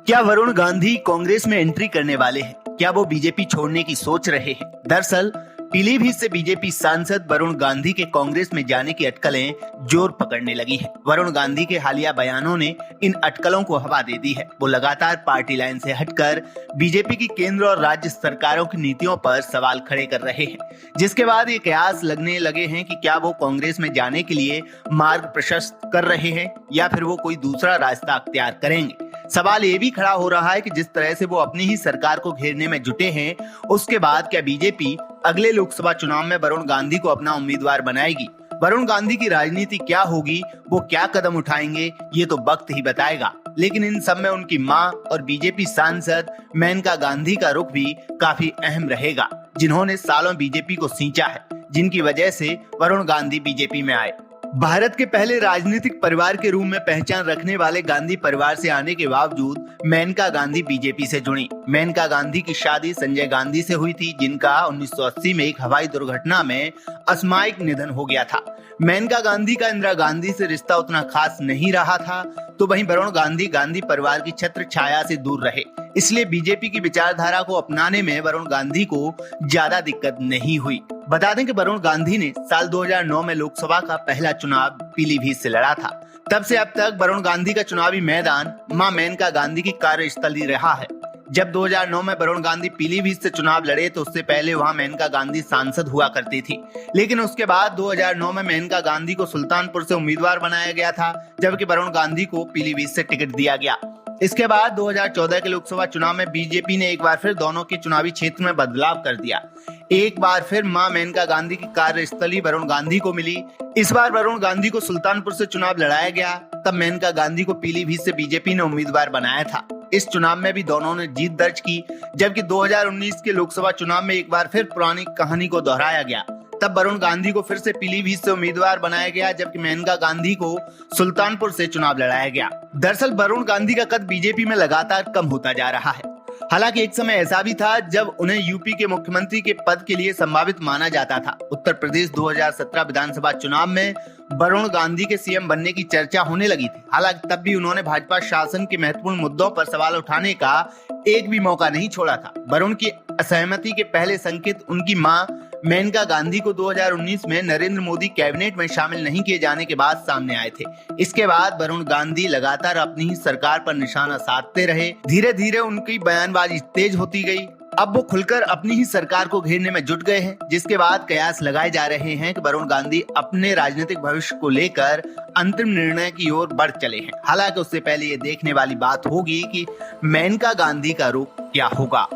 क्या वरुण गांधी कांग्रेस में एंट्री करने वाले हैं? क्या वो बीजेपी छोड़ने की सोच रहे हैं? दरअसल पीलीभीत से बीजेपी सांसद वरुण गांधी के कांग्रेस में जाने की अटकलें जोर पकड़ने लगी हैं। वरुण गांधी के हालिया बयानों ने इन अटकलों को हवा दे दी है। वो लगातार पार्टी लाइन से हटकर बीजेपी की केंद्र और राज्य सरकारों की नीतियों पर सवाल खड़े कर रहे हैं, जिसके बाद ये कयास लगने लगे हैं कि क्या वो कांग्रेस में जाने के लिए मार्ग प्रशस्त कर रहे हैं या फिर वो कोई दूसरा रास्ता अख्तियार करेंगे। सवाल ये भी खड़ा हो रहा है कि जिस तरह से वो अपनी ही सरकार को घेरने में जुटे हैं, उसके बाद क्या बीजेपी अगले लोकसभा चुनाव में वरुण गांधी को अपना उम्मीदवार बनाएगी? वरुण गांधी की राजनीति क्या होगी, वो क्या कदम उठाएंगे, ये तो वक्त ही बताएगा। लेकिन इन सब में उनकी मां और बीजेपी सांसद मेनका गांधी का रुख भी काफी अहम रहेगा, जिन्होंने सालों बीजेपी को सींचा है, जिनकी वजह से वरुण गांधी बीजेपी में आए। भारत के पहले राजनीतिक परिवार के रूप में पहचान रखने वाले गांधी परिवार से आने के बावजूद मेनका गांधी बीजेपी से जुड़ी। मेनका गांधी की शादी संजय गांधी से हुई थी, जिनका 1980 में एक हवाई दुर्घटना में असामयिक निधन हो गया था। मेनका गांधी का इंदिरा गांधी से रिश्ता उतना खास नहीं रहा था, तो वहीं वरुण गांधी गांधी परिवार की छत्र छाया से दूर रहे, इसलिए बीजेपी की विचारधारा को अपनाने में वरुण गांधी को ज्यादा दिक्कत नहीं हुई। बता दें कि वरुण गांधी ने साल 2009 में लोकसभा का पहला चुनाव पीलीभीत से लड़ा था। तब से अब तक वरुण गांधी का चुनावी मैदान मां मेनका गांधी की कार्यस्थली रहा है। जब 2009 में वरुण गांधी पीलीभीत से चुनाव लड़े तो उससे पहले वहां मेनका गांधी सांसद हुआ करती थी, लेकिन उसके बाद 2009 में मेनका गांधी को सुल्तानपुर से उम्मीदवार बनाया गया था, जबकि वरुण गांधी को पीलीभीत से टिकट दिया गया। इसके बाद 2014 के लोकसभा चुनाव में बीजेपी ने एक बार फिर दोनों के चुनावी क्षेत्र में बदलाव कर दिया। एक बार फिर मां मेनका गांधी की कार्यस्थली वरुण गांधी को मिली। इस बार वरुण गांधी को सुल्तानपुर से चुनाव लड़ाया गया, तब मेनका गांधी को पीलीभीत से बीजेपी ने उम्मीदवार बनाया था। इस चुनाव में भी दोनों ने जीत दर्ज की, जबकि 2019 के लोकसभा चुनाव में एक बार फिर पुरानी कहानी को दोहराया गया। तब वरुण गांधी को फिर से पीलीभीत से उम्मीदवार बनाया गया, जबकि मेनका गांधी को सुल्तानपुर से चुनाव लड़ाया गया। दरअसल वरुण गांधी का कद बीजेपी में लगातार कम होता जा रहा है। हालांकि एक समय ऐसा भी था जब उन्हें यूपी के मुख्यमंत्री के पद के लिए संभावित माना जाता था। उत्तर प्रदेश 2017 विधानसभा चुनाव में वरुण गांधी के सीएम बनने की चर्चा होने लगी थी। हालांकि तब भी उन्होंने भाजपा शासन के महत्वपूर्ण मुद्दों पर सवाल उठाने का एक भी मौका नहीं छोड़ा था। वरुण की असहमति के पहले संकेत उनकी मां मेनका गांधी को 2019 में नरेंद्र मोदी कैबिनेट में शामिल नहीं किए जाने के बाद सामने आए थे। इसके बाद वरुण गांधी लगातार अपनी ही सरकार पर निशाना साधते रहे। धीरे धीरे उनकी बयानबाजी तेज होती गई। अब वो खुलकर अपनी ही सरकार को घेरने में जुट गए हैं, जिसके बाद कयास लगाए जा रहे हैं कि वरुण गांधी अपने राजनीतिक भविष्य को लेकर अंतिम निर्णय की ओर बढ़ चले हैं। हालांकि उससे पहले ये देखने वाली बात होगी कि मेनका गांधी का रुख क्या होगा।